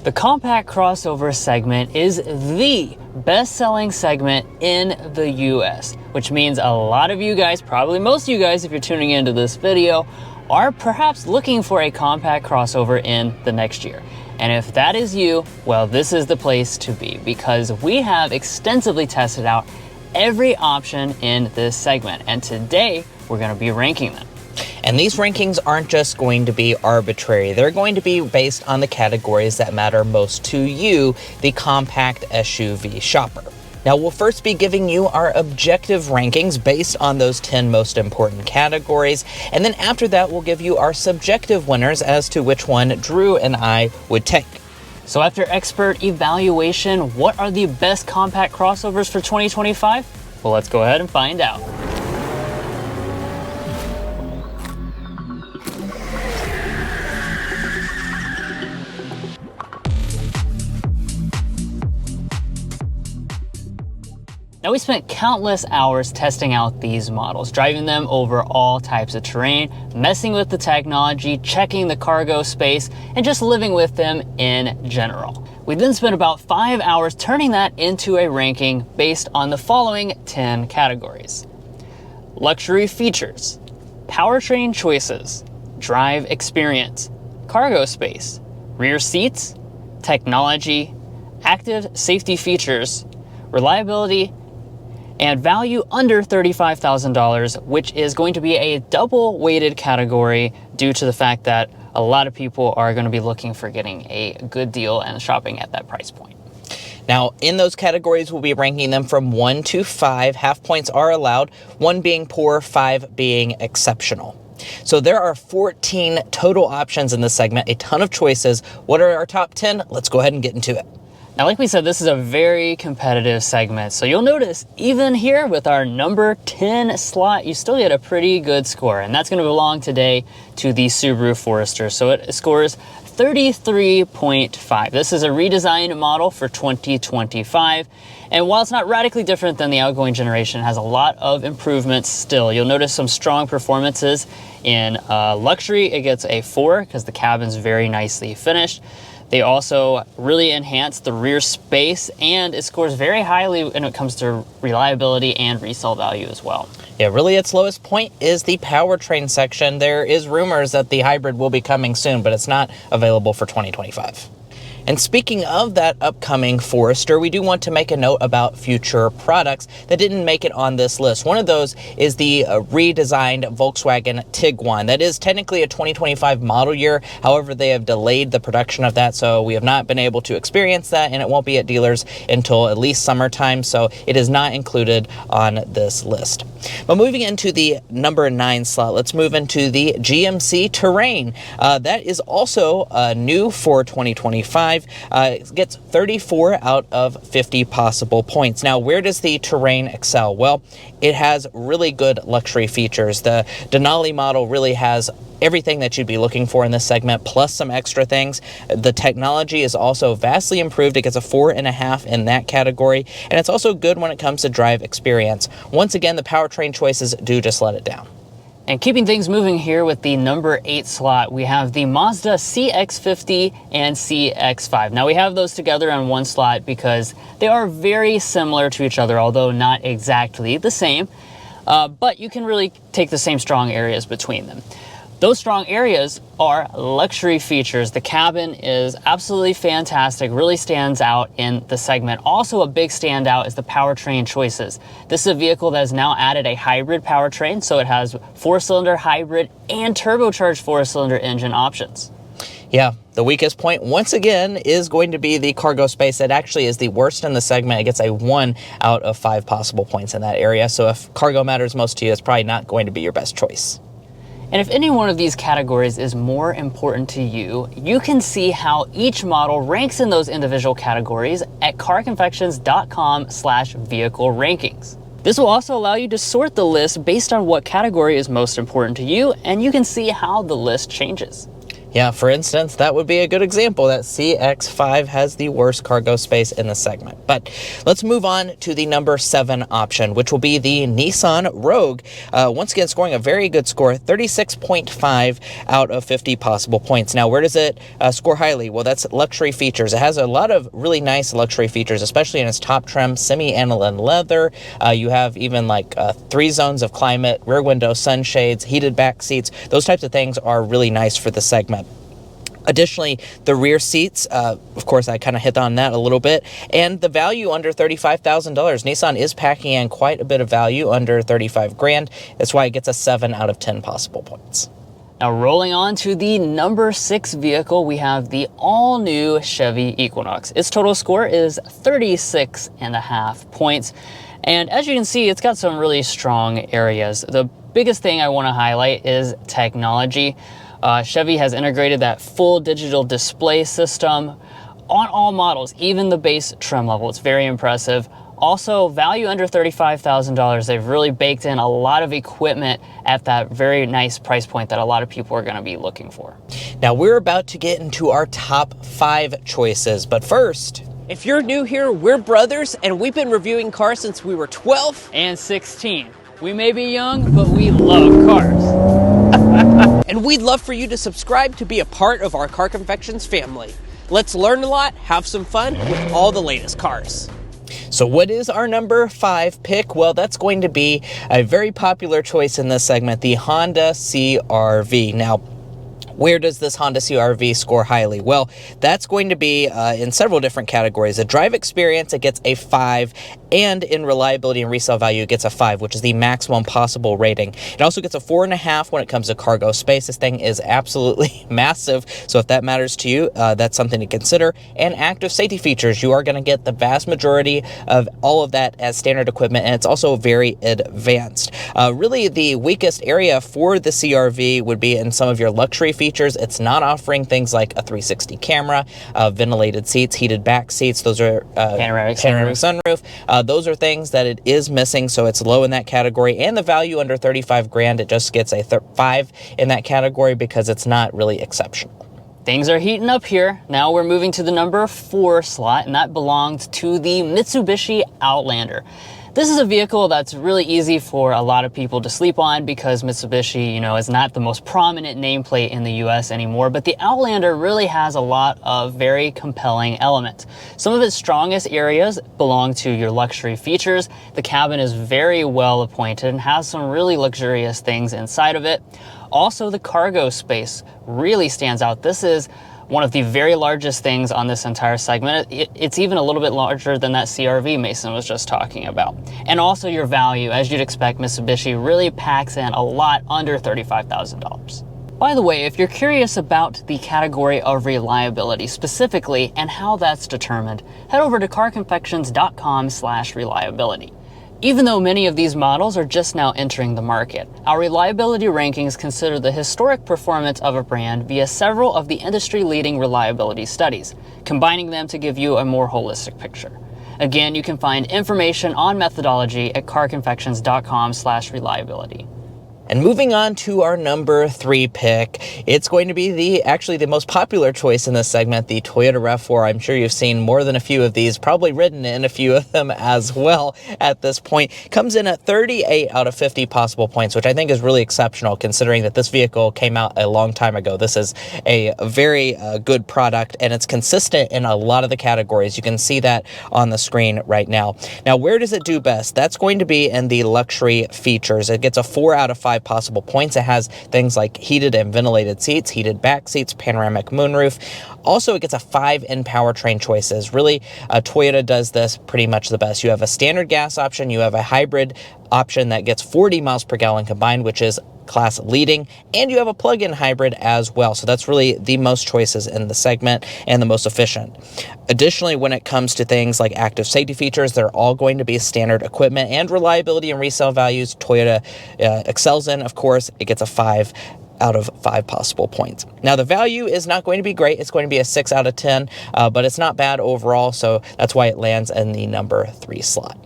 The compact crossover segment is the best-selling segment in the US, which means a lot of you guys, probably most of you guys if you're tuning into this video, are perhaps looking for a compact crossover in the next year. And if that is you, well, this is the place to be because we have extensively tested out every option in this segment. And today we're going to be ranking them. And these rankings aren't just going to be arbitrary. They're going to be based on the categories that matter most to you, the compact SUV shopper. Now, we'll first be giving you our objective rankings based on those 10 most important categories. And then after that, we'll give you our subjective winners as to which one Drew and I would take. So after expert evaluation, what are the best compact crossovers for 2025? Well, let's go ahead and find out. Now, we spent countless hours testing out these models, driving them over all types of terrain, messing with the technology, checking the cargo space, and just living with them in general. We then spent about 5 hours turning that into a ranking based on the following 10 categories: luxury features, powertrain choices, drive experience, cargo space, rear seats, technology, active safety features, reliability, and value under $35,000, which is going to be a double weighted category due to the fact that a lot of people are going to be looking for getting a good deal and shopping at that price point. Now, in those categories, we'll be ranking them from 1 to 5. Half points are allowed, 1 being poor, 5 being exceptional. So there are 14 total options in this segment, a ton of choices. What are our top 10? Let's go ahead and get into it. Now, like we said, this is a very competitive segment. So you'll notice even here with our number 10 slot, you still get a pretty good score. And that's going to belong today to the Subaru Forester. So it scores 33.5. This is a redesigned model for 2025. And while it's not radically different than the outgoing generation, it has a lot of improvements still. You'll notice some strong performances in luxury. It gets a 4 because the cabin's very nicely finished. They also really enhance the rear space, and it scores very highly when it comes to reliability and resale value as well. Yeah, really its lowest point is the powertrain section. There is rumors that the hybrid will be coming soon, but it's not available for 2025. And speaking of that upcoming Forester, we do want to make a note about future products that didn't make it on this list. One of those is the redesigned Volkswagen Tiguan. That is technically a 2025 model year. However, they have delayed the production of that, so we have not been able to experience that, and it won't be at dealers until at least summertime, so it is not included on this list. But moving into the number 9 slot, let's move into the GMC Terrain. That is also new for 2025. It gets 34 out of 50 possible points. Now, where does the Terrain excel? Well, it has really good luxury features. The Denali model really has everything that you'd be looking for in this segment, plus some extra things. The technology is also vastly improved. It gets a 4.5 in that category, and it's also good when it comes to drive experience. Once again, the powertrain choices do just let it down. And keeping things moving here with the number 8 slot, we have the Mazda CX-50 and CX-5. Now, we have those together on one slot because they are very similar to each other, although not exactly the same. But you can really take the same strong areas between them. Those strong areas are luxury features. The cabin is absolutely fantastic, really stands out in the segment. Also a big standout is the powertrain choices. This is a vehicle that has now added a hybrid powertrain, so it has 4-cylinder hybrid and turbocharged 4-cylinder engine options. Yeah, the weakest point, once again, is going to be the cargo space. It actually is the worst in the segment. It gets a 1 out of 5 possible points in that area. So if cargo matters most to you, it's probably not going to be your best choice. And if any one of these categories is more important to you, you can see how each model ranks in those individual categories at carconfections.com/vehicle rankings. This will also allow you to sort the list based on what category is most important to you, and you can see how the list changes. Yeah, for instance, that would be a good example. That CX-5 has the worst cargo space in the segment. But let's move on to the number 7 option, which will be the Nissan Rogue. Once again, scoring a very good score, 36.5 out of 50 possible points. Now, where does it score highly? Well, that's luxury features. It has a lot of really nice luxury features, especially in its top trim, semi-aniline leather. You have even like 3 zones of climate, rear window sunshades, heated back seats. Those types of things are really nice for the segment. Additionally, the rear seats, of course, I kind of hit on that a little bit, and the value under $35,000. Nissan is packing in quite a bit of value under 35 grand. That's why it gets a 7 out of 10 possible points. Now, rolling on to the number 6 vehicle, we have the all-new Chevy Equinox. Its total score is 36.5 points. And as you can see, it's got some really strong areas. The biggest thing I want to highlight is technology. Chevy has integrated that full digital display system on all models, even the base trim level. It's very impressive. Also, value under $35,000. They've really baked in a lot of equipment at that very nice price point that a lot of people are going to be looking for. Now, we're about to get into our top 5 choices, but first, if you're new here, we're brothers, and we've been reviewing cars since we were 12 and 16. We may be young, but we love cars. And we'd love for you to subscribe to be a part of our Car Confections family. Let's learn a lot, have some fun with all the latest cars. So what is our number 5 pick? Well, that's going to be a very popular choice in this segment, the Honda CR-V. Now, where does this Honda CR-V score highly? Well, that's going to be in several different categories. A drive experience, it gets a 5, and in reliability and resale value, it gets a 5, which is the maximum possible rating. It also gets a 4.5 when it comes to cargo space. This thing is absolutely massive, so if that matters to you, that's something to consider. And active safety features, you are going to get the vast majority of all of that as standard equipment, and it's also very advanced. Really, the weakest area for the CR-V would be in some of your luxury features. It's not offering things like a 360 camera, ventilated seats, heated back seats. Those are panoramic sunroof. Those are things that it is missing, so it's low in that category. And the value under 35 grand, it just gets a 5 in that category because it's not really exceptional. Things are heating up here. Now we're moving to the number 4 slot, and that belongs to the Mitsubishi Outlander. This is a vehicle that's really easy for a lot of people to sleep on because Mitsubishi, is not the most prominent nameplate in the US anymore, but the Outlander really has a lot of very compelling elements. Some of its strongest areas belong to your luxury features. The cabin is very well appointed and has some really luxurious things inside of it. Also, the cargo space really stands out. This is one of the very largest things on this entire segment. It's even a little bit larger than that CR-V Mason was just talking about. And also your value, as you'd expect, Mitsubishi really packs in a lot under $35,000. By the way, if you're curious about the category of reliability specifically and how that's determined, head over to carconfections.com/reliability. Even though many of these models are just now entering the market, our reliability rankings consider the historic performance of a brand via several of the industry-leading reliability studies, combining them to give you a more holistic picture. Again, you can find information on methodology at carconfections.com/reliability. And moving on to our number 3 pick, it's going to be actually the most popular choice in this segment, the Toyota RAV4. I'm sure you've seen more than a few of these, probably ridden in a few of them as well at this point. Comes in at 38 out of 50 possible points, which I think is really exceptional considering that this vehicle came out a long time ago. This is a very good product, and it's consistent in a lot of the categories. You can see that on the screen right now. Now, where does it do best? That's going to be in the luxury features. It gets a 4 out of 5 possible points. It has things like heated and ventilated seats, heated back seats, panoramic moonroof. Also, it gets a 5 in powertrain choices. Really, Toyota does this pretty much the best. You have a standard gas option, you have a hybrid option that gets 40 miles per gallon combined, which is class leading, and you have a plug-in hybrid as well. So that's really the most choices in the segment and the most efficient. Additionally, when it comes to things like active safety features, they're all going to be standard equipment, and reliability and resale values Toyota excels in. Of course, it gets a 5 out of 5 possible points. Now, the value is not going to be great. It's going to be a 6 out of 10, but it's not bad overall, so that's why it lands in the number 3 slot.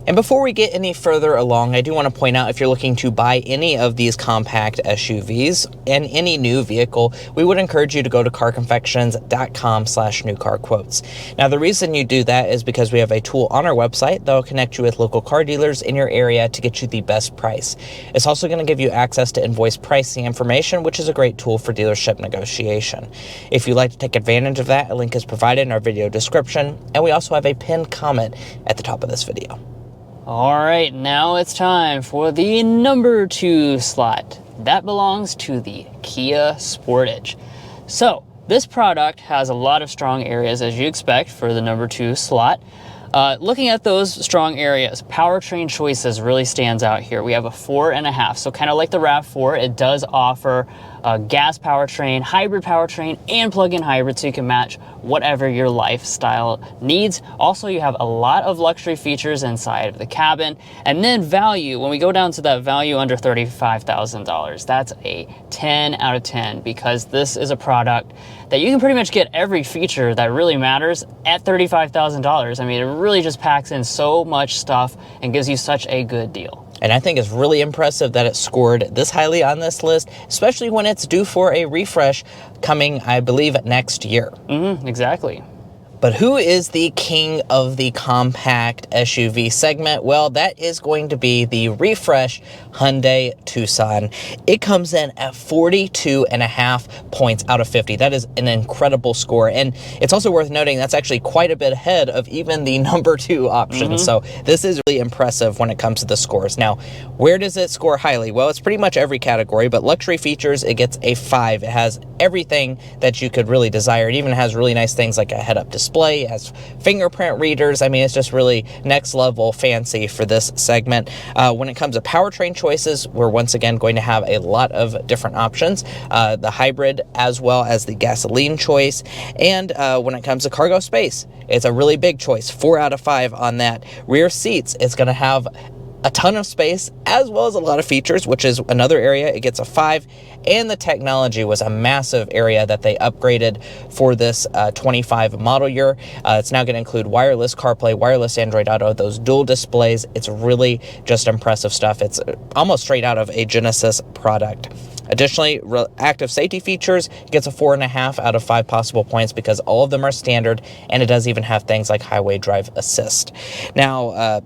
And before we get any further along, I do want to point out if you're looking to buy any of these compact SUVs and any new vehicle, we would encourage you to go to carconfections.com/newcarquotes. Now, the reason you do that is because we have a tool on our website that will connect you with local car dealers in your area to get you the best price. It's also going to give you access to invoice pricing information, which is a great tool for dealership negotiation. If you'd like to take advantage of that, a link is provided in our video description, and we also have a pinned comment at the top of this video. All right, now it's time for the number 2 slot. That belongs to the Kia Sportage. So this product has a lot of strong areas, as you expect, for the number 2 slot. Looking at those strong areas, powertrain choices really stands out here. We have a 4.5, so kind of like the RAV4, it does offer a gas powertrain, hybrid powertrain, and plug-in hybrid, so you can match whatever your lifestyle needs. Also, you have a lot of luxury features inside of the cabin. And then value, when we go down to that value under $35,000, that's a 10 out of 10, because this is a product that you can pretty much get every feature that really matters at $35,000. I mean, it really just packs in so much stuff and gives you such a good deal. And I think it's really impressive that it scored this highly on this list, especially when it's due for a refresh coming, I believe, next year. Exactly. But who is the king of the compact SUV segment? Well, that is going to be the refresh Hyundai Tucson. It comes in at 42.5 points out of 50. That is an incredible score. And it's also worth noting that's actually quite a bit ahead of even the number 2 option. So this is really impressive when it comes to the scores. Now, where does it score highly? Well, it's pretty much every category, but luxury features, it gets a 5. It has everything that you could really desire. It even has really nice things like a head-up display. It has fingerprint readers. I mean, it's just really next level fancy for this segment. When it comes to powertrain choices, we're once again going to have a lot of different options. The hybrid as well as the gasoline choice. And when it comes to cargo space, it's a really big choice. 4 out of 5 on that. Rear seats, it's going to have a ton of space as well as a lot of features, which is another area. It gets a 5. And the technology was a massive area that they upgraded for this 25 model year. It's now going to include wireless CarPlay, wireless Android Auto, those dual displays. It's really just impressive stuff. It's almost straight out of a Genesis product. Additionally, active safety features gets a 4.5 out of 5 possible points because all of them are standard, and it does even have things like highway drive assist. Now,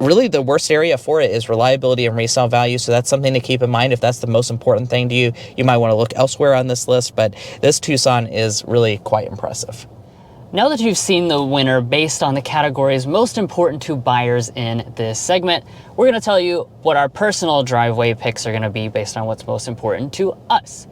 really, the worst area for it is reliability and resale value, so that's something to keep in mind. If that's the most important thing to you, you might want to look elsewhere on this list, but this Tucson is really quite impressive. Now that you've seen the winner based on the categories most important to buyers in this segment, we're going to tell you what our personal driveway picks are going to be based on what's most important to us.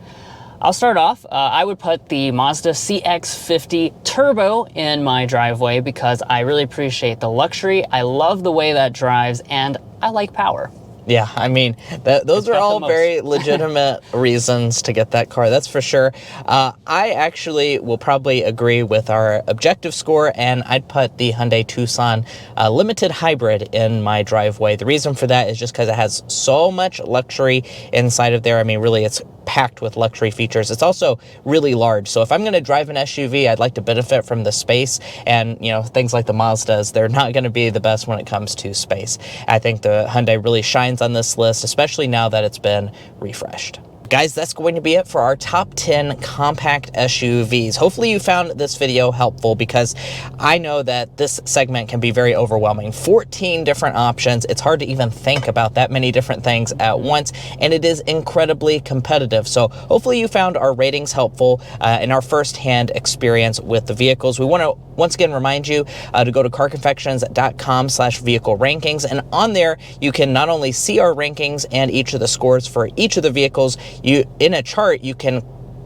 I'll start off. I would put the Mazda CX-50 Turbo in my driveway because I really appreciate the luxury. I love the way that drives, and I like power. Yeah, I mean, those are all very legitimate reasons to get that car, that's for sure. I actually will probably agree with our objective score, and I'd put the Hyundai Tucson Limited Hybrid in my driveway. The reason for that is just because it has so much luxury inside of there. I mean, really, it's packed with luxury features. It's also really large. So if I'm going to drive an SUV, I'd like to benefit from the space. And, you know, things like the Mazdas, they're not going to be the best when it comes to space. I think the Hyundai really shines on this list, especially now that it's been refreshed. Guys, that's going to be it for our top 10 compact SUVs. Hopefully you found this video helpful because I know that this segment can be very overwhelming. 14 different options. It's hard to even think about that many different things at once, and it is incredibly competitive. So hopefully you found our ratings helpful in our first-hand experience with the vehicles. We want to once again remind you to go to carconfections.com/vehicle rankings, and on there you can not only see our rankings and each of the scores for each of the vehicles, in a chart you can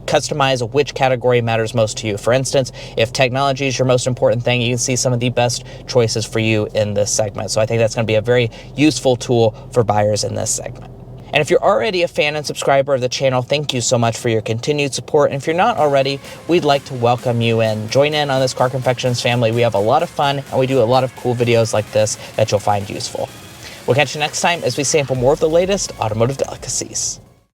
customize which category matters most to you. For instance, if technology is your most important thing, you can see some of the best choices for you in this segment. So I think that's going to be a very useful tool for buyers in this segment. And if you're already a fan and subscriber of the channel, thank you so much for your continued support. And if you're not already, we'd like to welcome you in. Join in on this Car Confections family. We have a lot of fun, and we do a lot of cool videos like this that you'll find useful. We'll catch you next time as we sample more of the latest automotive delicacies.